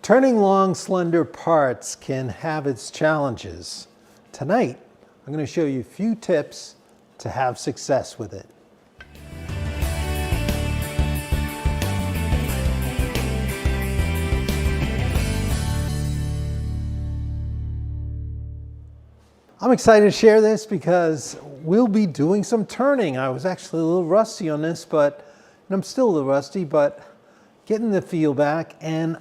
Turning long, slender parts can have its challenges. Tonight, I'm going to show you a few tips to have success with it. I'm excited to share this because we'll be doing some turning. I was actually a little rusty on this, and I'm still a little rusty, but getting the feel back. And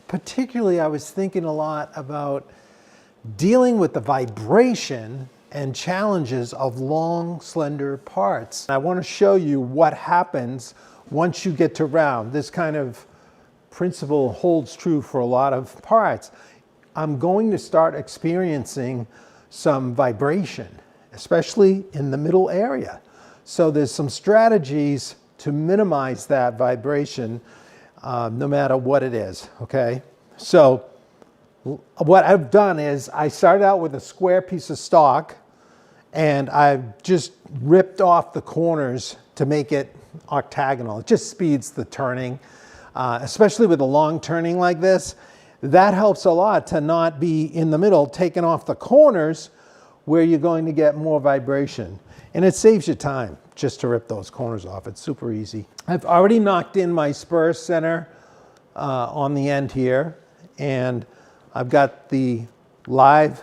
particularly, I was thinking a lot about dealing with the vibration and challenges of long, slender parts. I want to show you what happens once you get to round. This kind of principle holds true for a lot of parts. I'm going to start experiencing some vibration, especially in the middle area. So there's some strategies to minimize that vibration no matter what it is, okay? So what I've done is I started out with a square piece of stock and I've just ripped off the corners to make it octagonal. It just speeds the turning, especially with a long turning like this. That helps a lot to not be in the middle, taking off the corners where you're going to get more vibration. And it saves you time just to rip those corners off. It's super easy. I've already knocked in my spur center on the end here, and I've got the live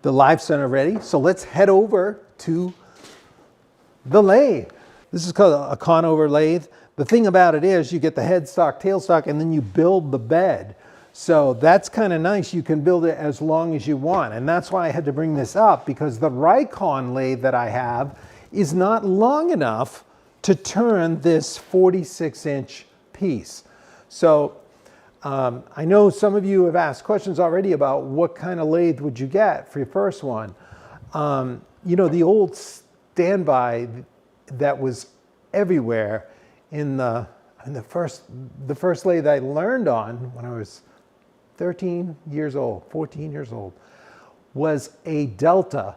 center ready. So let's head over to the lathe. This is called a conover lathe. The thing about it is you get the headstock, tailstock, and then you build the bed. So that's kind of nice. You can build it as long as you want. And that's why I had to bring this up, because the Rikon lathe that I have is not long enough to turn this 46-inch piece. So I know some of you have asked questions already about what kind of lathe would you get for your first one. You know, the old standby that was everywhere in the first lathe I learned on when I was 13 years old, 14 years old, was a Delta.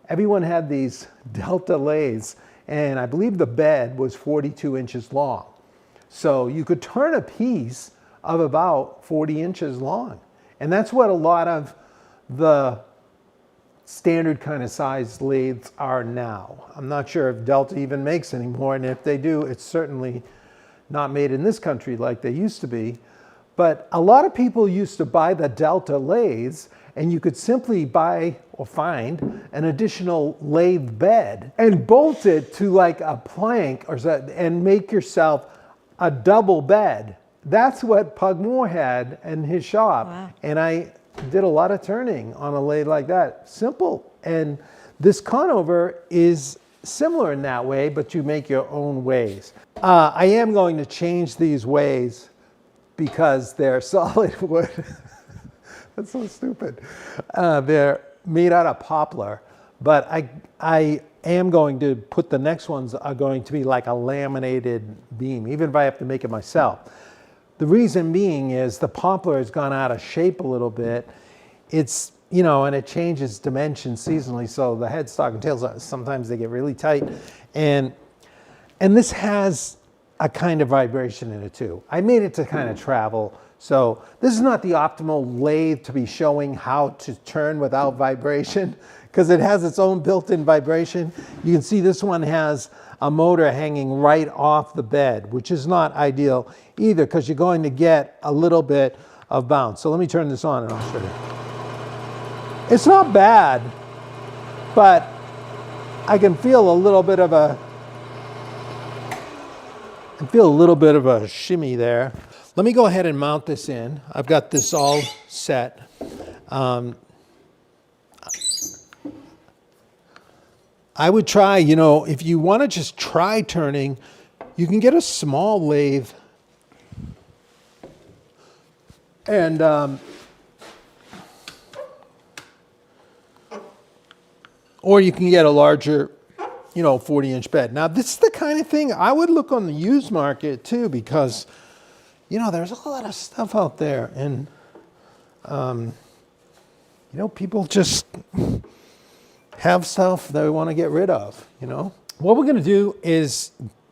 Everyone had these Delta lathes, and I believe the bed was 42 inches long. So you could turn a piece of about 40 inches long. And that's what a lot of the standard kind of size lathes are now. I'm not sure if Delta even makes anymore, and if they do, it's certainly not made in this country like they used to be. But a lot of people used to buy the Delta lathes, and you could simply buy or find an additional lathe bed and bolt it to like a plank and make yourself a double bed. That's what Pug Moore had in his shop. Wow. And I did a lot of turning on a lathe like that. Simple. And this conover is similar in that way, but you make your own ways. I am going to change these ways because they're solid wood. That's so stupid. They're made out of poplar, but I am going to put the next ones are going to be like a laminated beam, even if I have to make it myself. The reason being is the poplar has gone out of shape a little bit. It's, you know, and it changes dimensions seasonally, so the headstock and tails, sometimes they get really tight. And this has a kind of vibration in it too. I made it to kind of travel. So this is not the optimal lathe to be showing how to turn without vibration, because it has its own built-in vibration. You can see this one has a motor hanging right off the bed, which is not ideal either, because you're going to get a little bit of bounce. So let me turn this on and I'll show you. It's not bad, but I can feel a little bit of a shimmy there. Let me go ahead and mount this in. I've got this all set. I would try, you know, if you want to just try turning, you can get a small lathe and or you can get a larger, you know, 40-inch bed. Now, this is the kind of thing I would look on the used market too, because, you know, there's a lot of stuff out there, and, you know, people just have stuff they want to get rid of, you know. What we're going to do is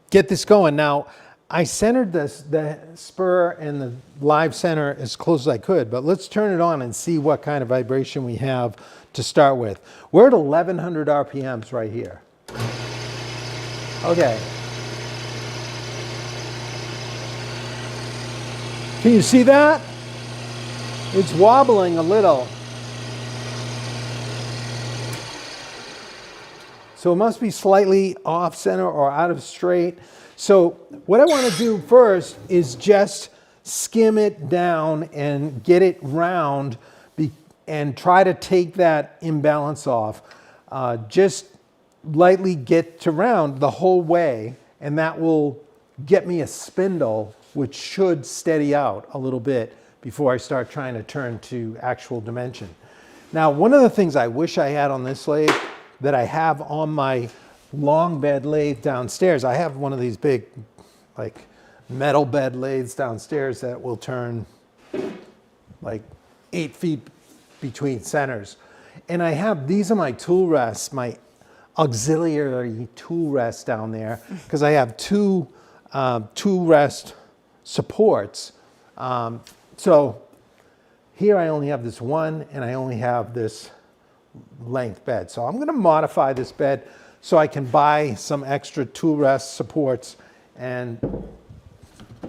get this going. Now, I centered the spur and the live center as close as I could, but let's turn it on and see what kind of vibration we have to start with. We're at 1100 RPMs right here. Okay. Can you see that? It's wobbling a little. So it must be slightly off center or out of straight. So what I want to do first is just skim it down and get it round and try to take that imbalance off. Just lightly get to round the whole way, and that will get me a spindle, which should steady out a little bit before I start trying to turn to actual dimension. Now, one of the things I wish I had on this lathe that I have on my long bed lathe downstairs, I have one of these big like metal bed lathes downstairs that will turn like 8 feet between centers. And I have, these are my tool rests, my auxiliary tool rests down there, because I have two tool rest supports. So here I only have this one, and I only have this length bed. So I'm going to modify this bed so I can buy some extra tool rest supports and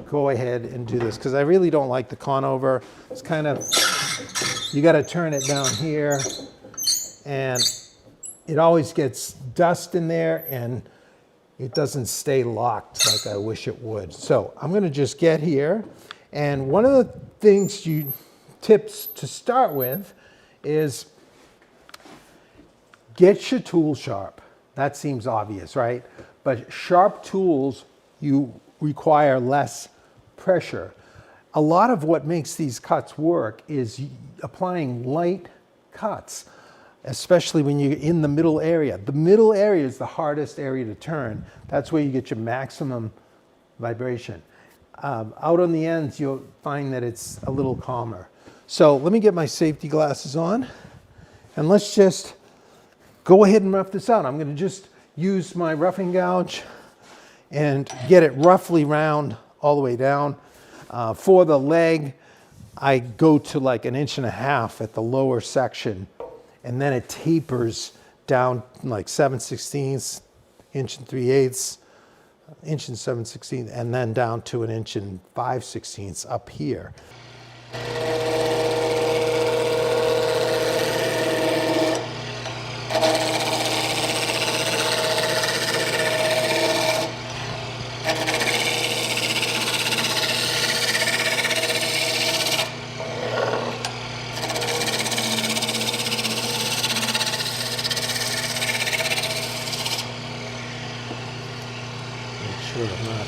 go ahead and do this, because I really don't like the conover. It's kind of, you got to turn it down here, and it always gets dust in there and it doesn't stay locked like I wish it would. So I'm going to just get here, and one of the tips to start with is get your tool sharp. That seems obvious, right? But sharp tools, you require less pressure. A lot of what makes these cuts work is applying light cuts, especially when you're in the middle area. The middle area is the hardest area to turn. That's where you get your maximum vibration. Out on the ends, you'll find that it's a little calmer. So let me get my safety glasses on, and let's just go ahead and rough this out. I'm going to just use my roughing gouge and get it roughly round all the way down. For the leg, I go to like 1.5 inches at the lower section, and then it tapers down like 7/16, 1 3/8, 1 7/16, and then down to 1 5/16 up here. Sure I'm not.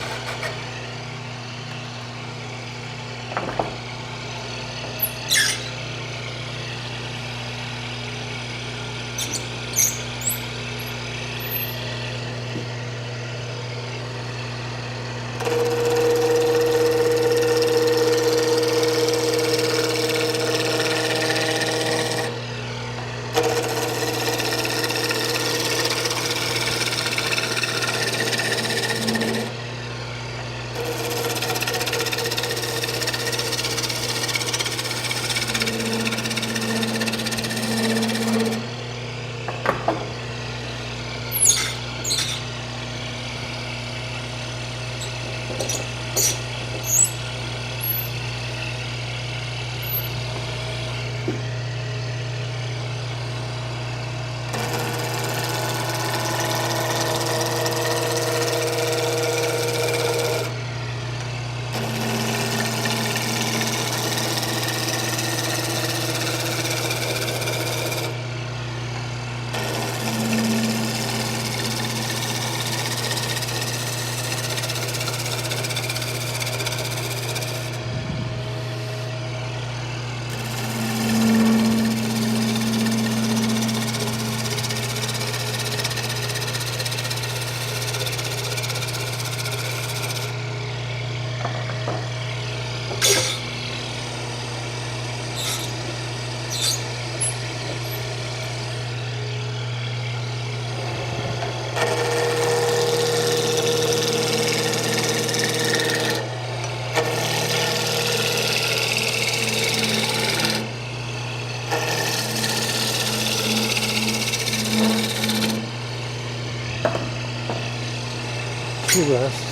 safety rest.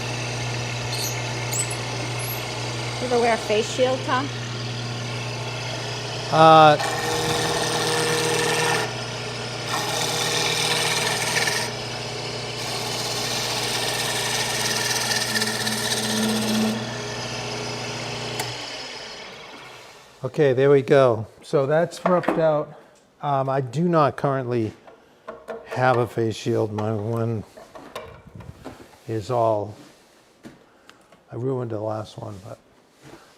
You ever wear a face shield, Tom? Okay, there we go. So that's roughed out. I do not currently have a face shield. My one is all, I ruined the last one, but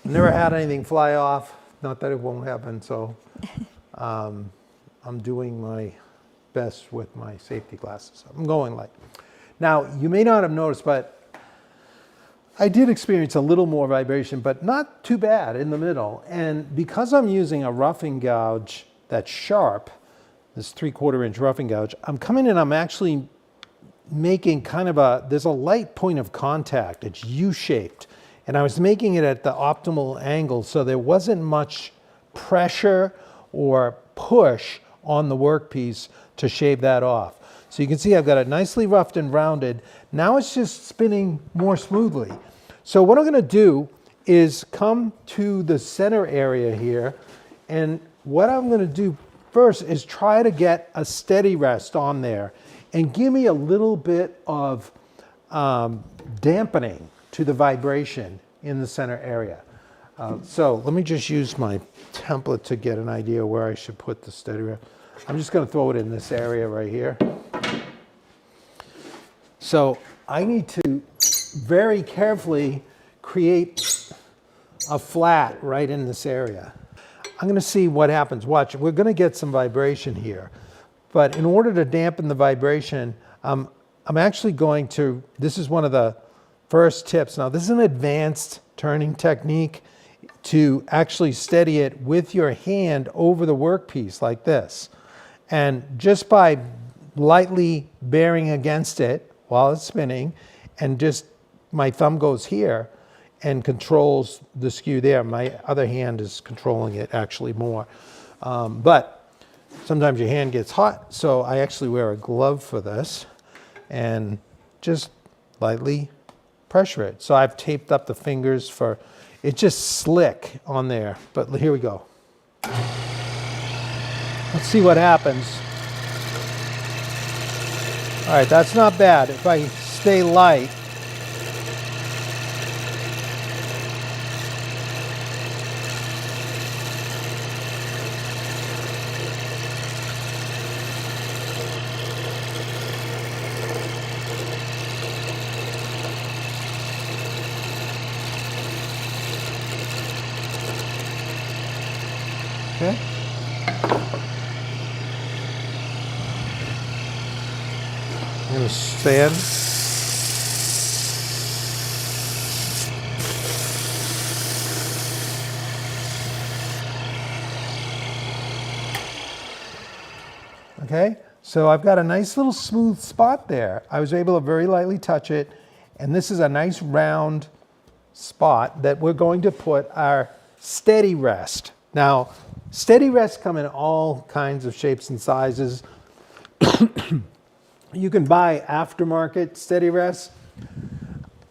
I've never had anything fly off. Not that it won't happen, so I'm doing my best with my safety glasses. I'm going light. Now, you may not have noticed, but I did experience a little more vibration, but not too bad in the middle. And because I'm using a roughing gouge that's sharp, this 3/4 inch roughing gouge, I'm coming in, I'm actually making kind of there's a light point of contact. It's U-shaped. And I was making it at the optimal angle, so there wasn't much pressure or push on the workpiece to shave that off. So you can see I've got it nicely roughed and rounded. Now it's just spinning more smoothly. So what I'm going to do is come to the center area here, and what I'm going to do first is try to get a steady rest on there and give me a little bit of dampening to the vibration in the center area. So let me just use my template to get an idea where I should put the steady rest. I'm just going to throw it in this area right here. So I need to very carefully create a flat right in this area. I'm going to see what happens. Watch, we're going to get some vibration here. But in order to dampen the vibration, I'm actually going to, this is one of the first tips. Now, this is an advanced turning technique to actually steady it with your hand over the workpiece like this. And just by lightly bearing against it while it's spinning, and just my thumb goes here and controls the skew there. My other hand is controlling it actually more. But sometimes your hand gets hot, so I actually wear a glove for this and just lightly pressure it. So I've taped up the fingers for, it's just slick on there, but here we go. Let's see what happens. All right, that's not bad. If I stay light, okay. I'm going to stand. Okay, so I've got a nice little smooth spot there. I was able to very lightly touch it, and this is a nice round spot that we're going to put our steady rest. Now, steady rests come in all kinds of shapes and sizes. You can buy aftermarket steady rests.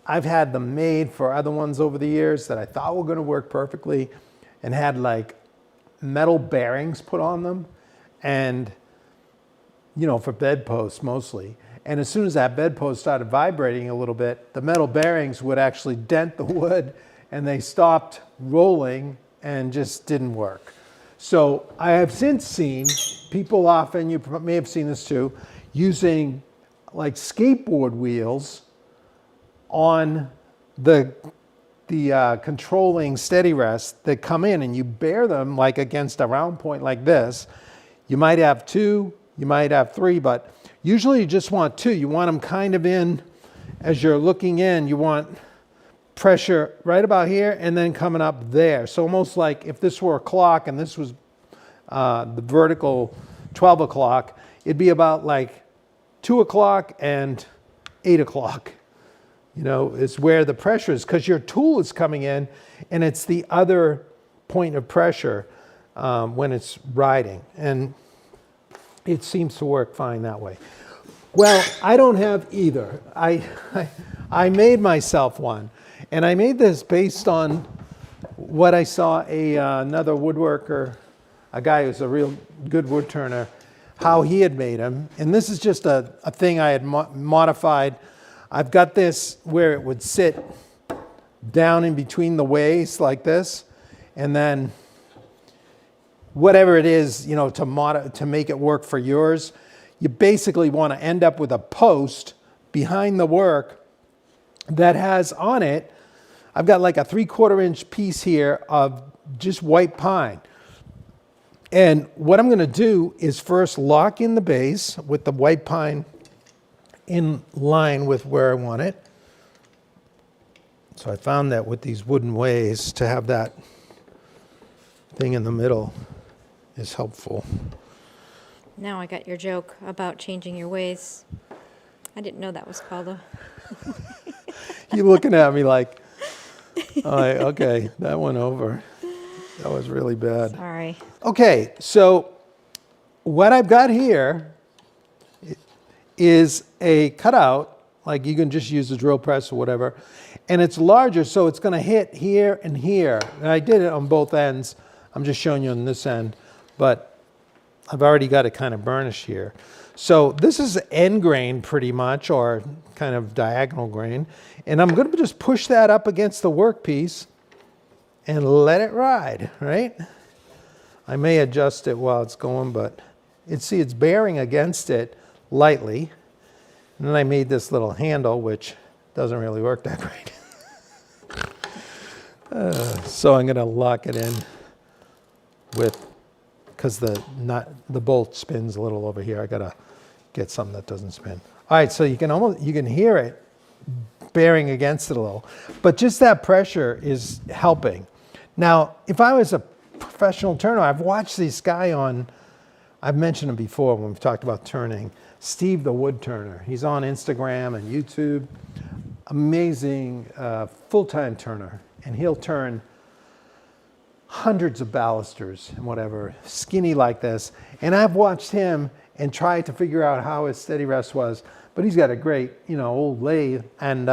I've had them made for other ones over the years that I thought were going to work perfectly, and had like metal bearings put on them, and you know, for bedposts mostly. And as soon as that bedpost started vibrating a little bit, the metal bearings would actually dent the wood, and they stopped rolling and just didn't work. So I have since seen people often, you may have seen this too, using like skateboard wheels on the controlling steady rests that come in, and you bear them like against a round point like this. You might have two, you might have three, but usually you just want two. You want them kind of in, as you're looking in, you want pressure right about here and then coming up there. So almost like if this were a clock and this was the vertical 12 o'clock, it'd be about like 2 o'clock and 8 o'clock. You know, is where the pressure is, because your tool is coming in and it's the other point of pressure when it's riding. And it seems to work fine that way. Well, I don't have either. I made myself one, and I made this based on what I saw another woodworker, a guy who's a real good wood turner, how he had made them. And this is just a thing I had modified. I've got this where it would sit down in between the ways like this, and then whatever it is, you know, to make it work for yours, you basically want to end up with a post behind the work that has on it, I've got like a 3/4 inch piece here of just white pine. And what I'm going to do is first lock in the base with the white pine in line with where I want it. So I found that with these wooden ways, to have that thing in the middle is helpful. Now I got your joke about changing your ways. I didn't know that was called a... You're looking at me like, all right, okay, that went over. That was really bad. Sorry. Okay, so what I've got here is a cutout, like you can just use a drill press or whatever, and it's larger, so it's going to hit here and here. And I did it on both ends. I'm just showing you on this end, but I've already got it kind of burnished here. So this is end grain pretty much, or kind of diagonal grain, and I'm going to just push that up against the workpiece and let it ride, right? I may adjust it while it's going, but it's bearing against it lightly. And then I made this little handle, which doesn't really work that great. So I'm going to lock it in with, because the bolt spins a little over here. I got to get something that doesn't spin. All right, so you can hear it bearing against it a little, but just that pressure is helping. Now, if I was a professional turner, I've watched this guy on, I've mentioned him before when we've talked about turning, Steve the Wood Turner. He's on Instagram and YouTube. Amazing full-time turner. And he'll turn hundreds of balusters and whatever, skinny like this. And I've watched him and tried to figure out how his steady rest was. But he's got a great, old lathe. And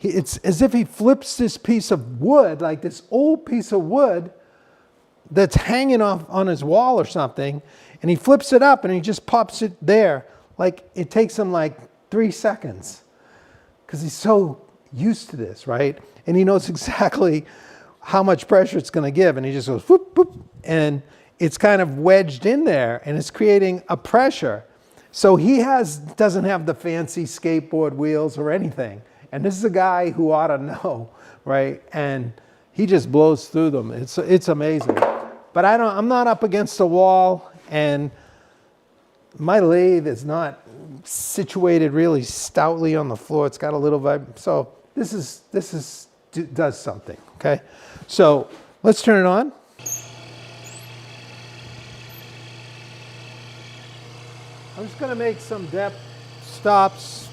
it's as if he flips this piece of wood, like this old piece of wood that's hanging off on his wall or something, and he flips it up and he just pops it there. Like it takes him like 3 seconds because he's so used to this, right? And he knows exactly how much pressure it's going to give, and he just goes whoop, whoop, and it's kind of wedged in there, and it's creating a pressure. So he doesn't have the fancy skateboard wheels or anything. And this is a guy who ought to know, right? And he just blows through them. It's amazing. But I'm not up against a wall, and my lathe is not situated really stoutly on the floor. It's got a little vibe. So this does something, okay? So let's turn it on. I'm just going to make some depth stops.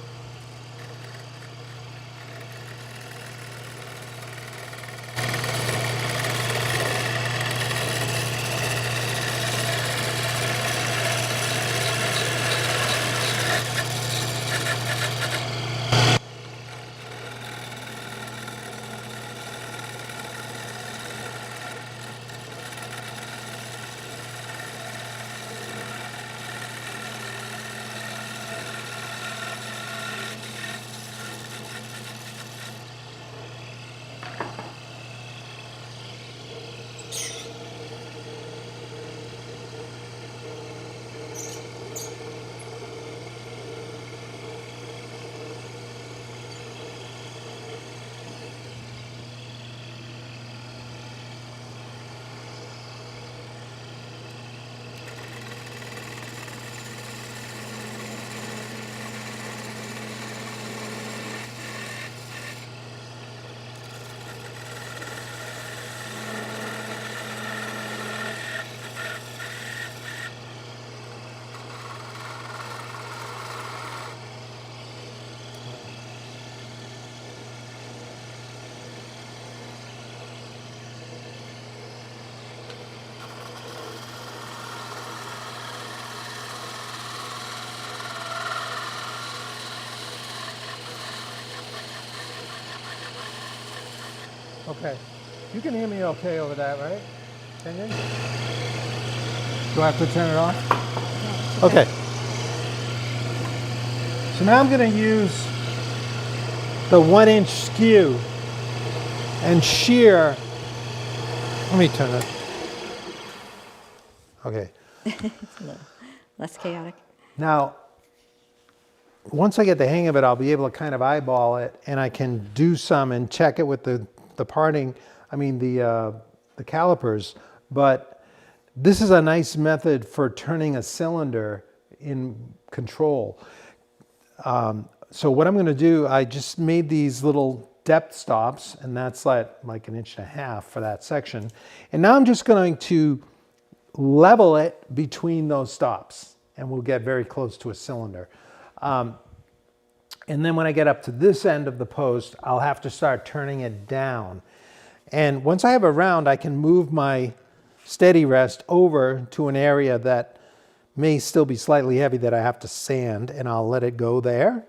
Okay. You can hear me okay over that, right? Can you? Do I have to turn it off? Okay. So now I'm going to use the 1-inch skew and shear. Let me turn it. Okay. It's a little less chaotic. Now, once I get the hang of it, I'll be able to kind of eyeball it, and I can do some and check it with the parting, the calipers. But this is a nice method for turning a cylinder in control. So what I'm going to do, I just made these little depth stops, and that's like 1.5 inches for that section. And now I'm just going to level it between those stops, and we'll get very close to a cylinder. And then when I get up to this end of the post, I'll have to start turning it down. And once I have a round, I can move my steady rest over to an area that may still be slightly heavy that I have to sand, and I'll let it go there,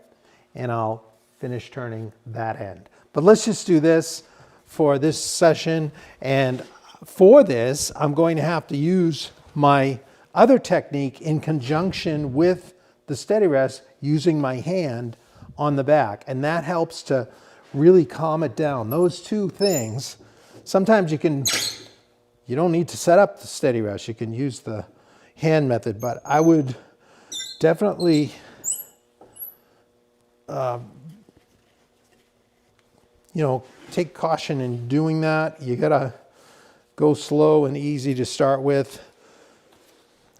and I'll finish turning that end. But let's just do this for this session. And for this, I'm going to have to use my other technique in conjunction with the steady rest, using my hand on the back. And that helps to really calm it down. Those two things, sometimes you don't need to set up the steady rest. You can use the hand method, but I would definitely take caution in doing that. You gotta go slow and easy to start with.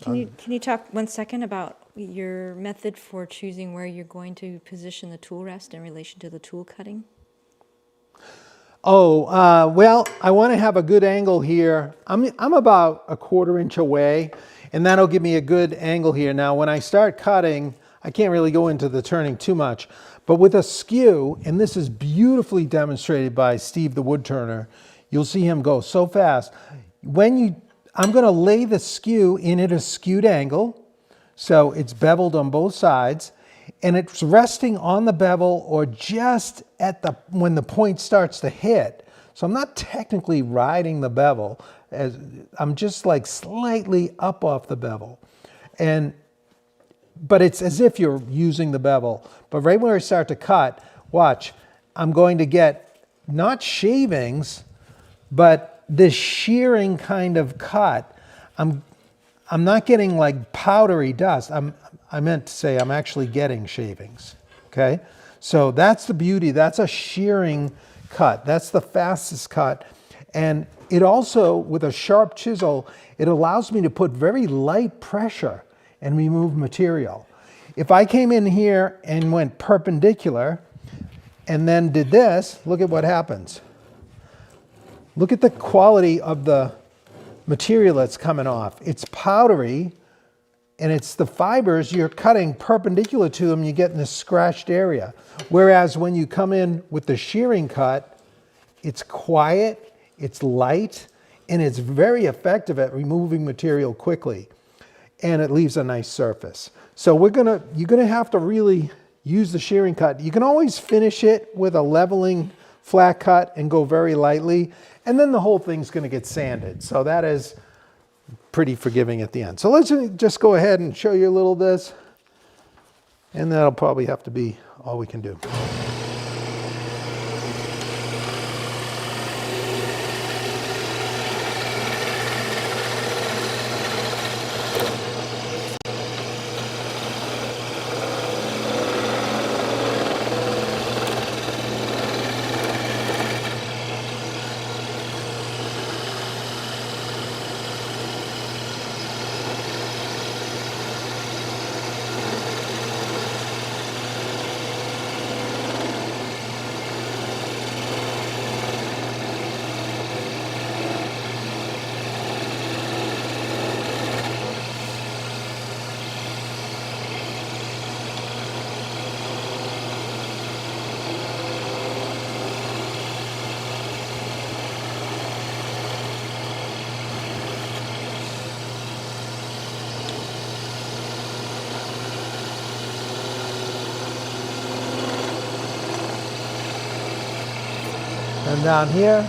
Can you talk 1 second about your method for choosing where you're going to position the tool rest in relation to the tool cutting? Well, I want to have a good angle here. I'm about 1/4 inch away, and that'll give me a good angle here. Now, when I start cutting, I can't really go into the turning too much, but with a skew, and this is beautifully demonstrated by Steve the Woodturner, you'll see him go so fast. I'm going to lay the skew in at a skewed angle, so it's beveled on both sides, and it's resting on the bevel or just at when the point starts to hit. So I'm not technically riding the bevel, as I'm just like slightly up off the bevel. But it's as if you're using the bevel. But right when I start to cut, watch, I'm going to get not shavings, but this shearing kind of cut. I'm not getting like powdery dust. I meant to say I'm actually getting shavings. Okay, so that's the beauty. That's a shearing cut. That's the fastest cut, and it also, with a sharp chisel, it allows me to put very light pressure and remove material. If I came in here and went perpendicular and then did this, look at what happens. Look at the quality of the material that's coming off. It's powdery, and it's the fibers you're cutting perpendicular to them, you get in this scratched area. Whereas when you come in with the shearing cut, it's quiet, it's light, and it's very effective at removing material quickly. And it leaves a nice surface. So you're gonna have to really use the shearing cut. You can always finish it with a leveling flat cut and go very lightly, and then the whole thing's gonna get sanded. So that is pretty forgiving at the end. So let's just go ahead and show you a little of this, and that'll probably have to be all we can do. And down here,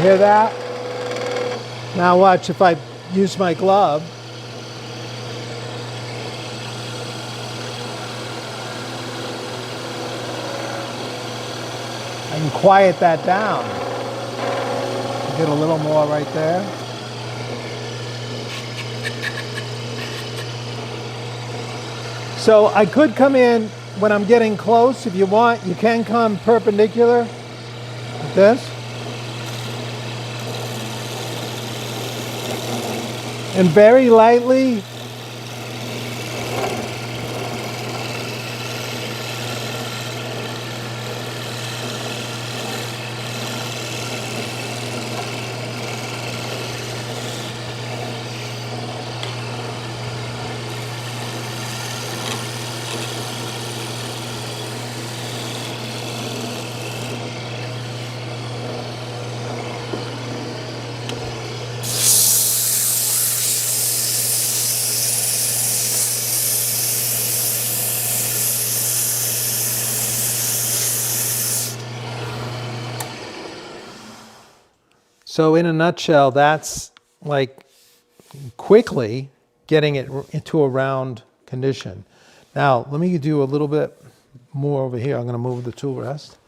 Hear that? Now watch if I use my glove. I can quiet that down. Get a little more right there. So I could come in when I'm getting close. If you want, you can come perpendicular like this. And very lightly, so in a nutshell, that's like quickly getting it into a round condition. Now, let me do a little bit more over here. I'm going to move the tool rest.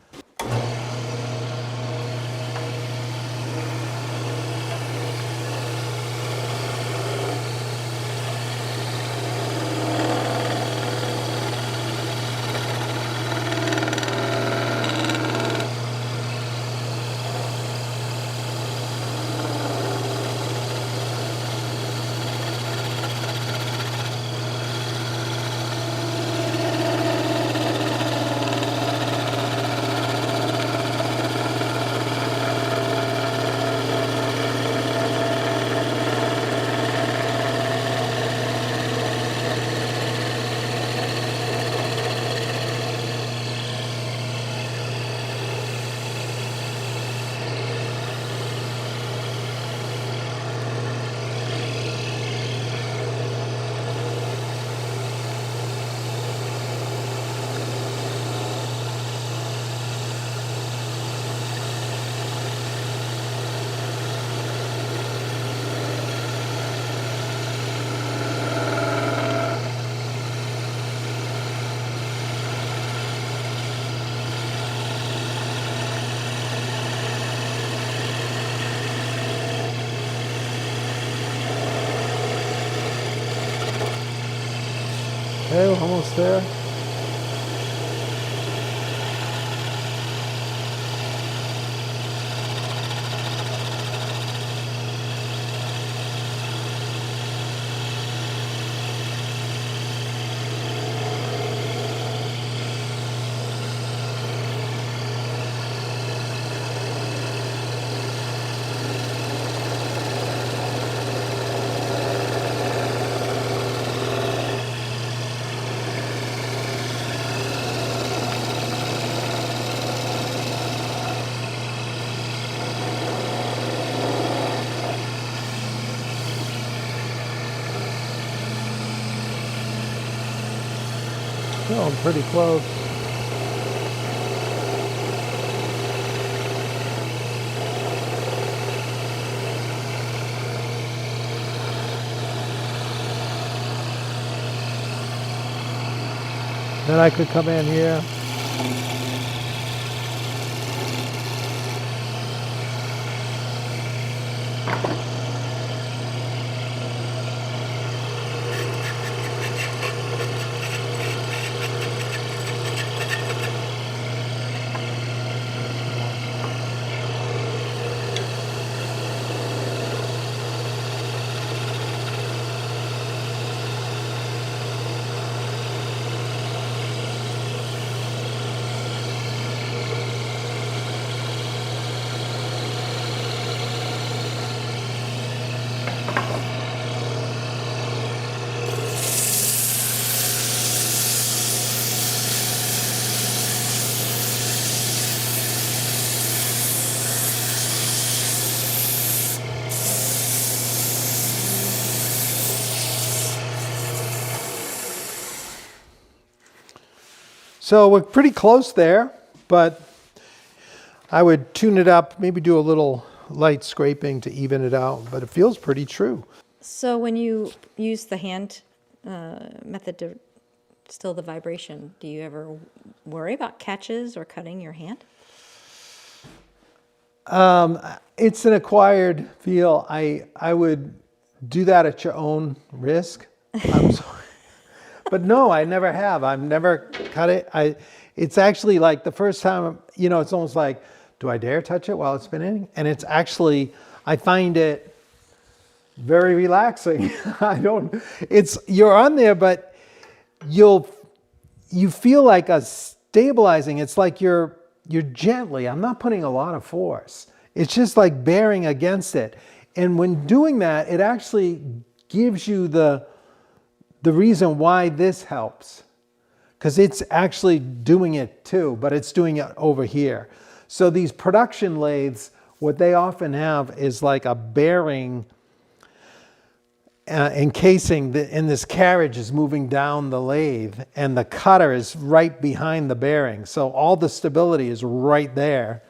Okay, we're almost there. Oh, I'm pretty close. Then I could come in here. So we're pretty close there, but I would tune it up, maybe do a little light scraping to even it out, but it feels pretty true. So when you use the hand method to still the vibration, do you ever worry about catches or cutting your hand? It's an acquired feel. I would do that at your own risk. I'm sorry. But no, I never have. I've never cut it. It's actually like the first time, you know, it's almost like, do I dare touch it while it's spinning? And it's actually, I find it very relaxing. You're on there, but you feel like a stabilizing. It's like you're gently, I'm not putting a lot of force. It's just like bearing against it. And when doing that, it actually gives you the reason why this helps. Because it's actually doing it too, but it's doing it over here. So these production lathes, what they often have is like a bearing encasing, and this carriage is moving down the lathe, and the cutter is right behind the bearing. So all the stability is right there,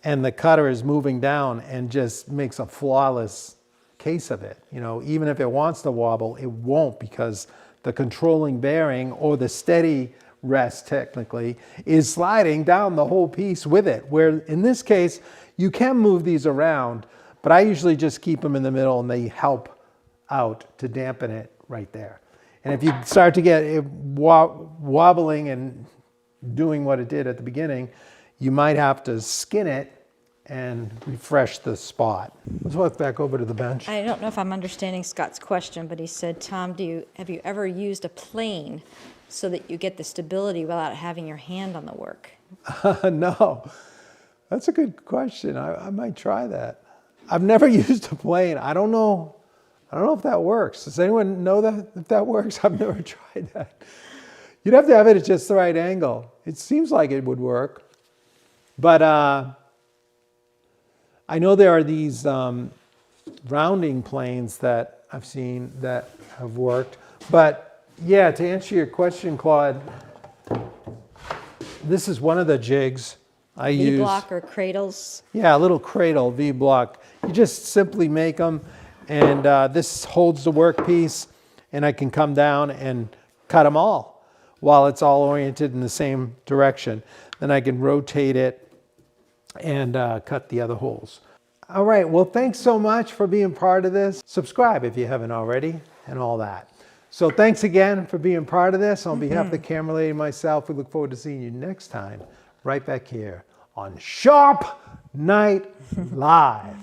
and the cutter is moving down and just makes a flawless case of it. You know, even if it wants to wobble, it won't, because the controlling bearing, or the steady rest technically, is sliding down the whole piece with it. Where in this case, you can move these around, but I usually just keep them in the middle and they help out to dampen it right there. And if you start to get it wobbling and doing what it did at the beginning, you might have to skin it and refresh the spot. Let's walk back over to the bench. I don't know if I'm understanding Scott's question, but he said, Tom, have you ever used a plane so that you get the stability without having your hand on the work? No, that's a good question. I might try that. I've never used a plane. I don't know if that works. Does anyone know if that works? I've never tried that. You'd have to have it at just the right angle. It seems like it would work. But I know there are these rounding planes that I've seen that have worked. But yeah, to answer your question, Claude, this is one of the jigs I use. V-block or cradles? Yeah, a little cradle, V-block. You just simply make them, and this holds the workpiece, and I can come down and cut them all while it's all oriented in the same direction. Then I can rotate it and cut the other holes. All right, well, thanks so much for being part of this. Subscribe if you haven't already, and all that. So thanks again for being part of this. On behalf of the camera lady and myself, we look forward to seeing you next time, right back here on Sharp Night Live.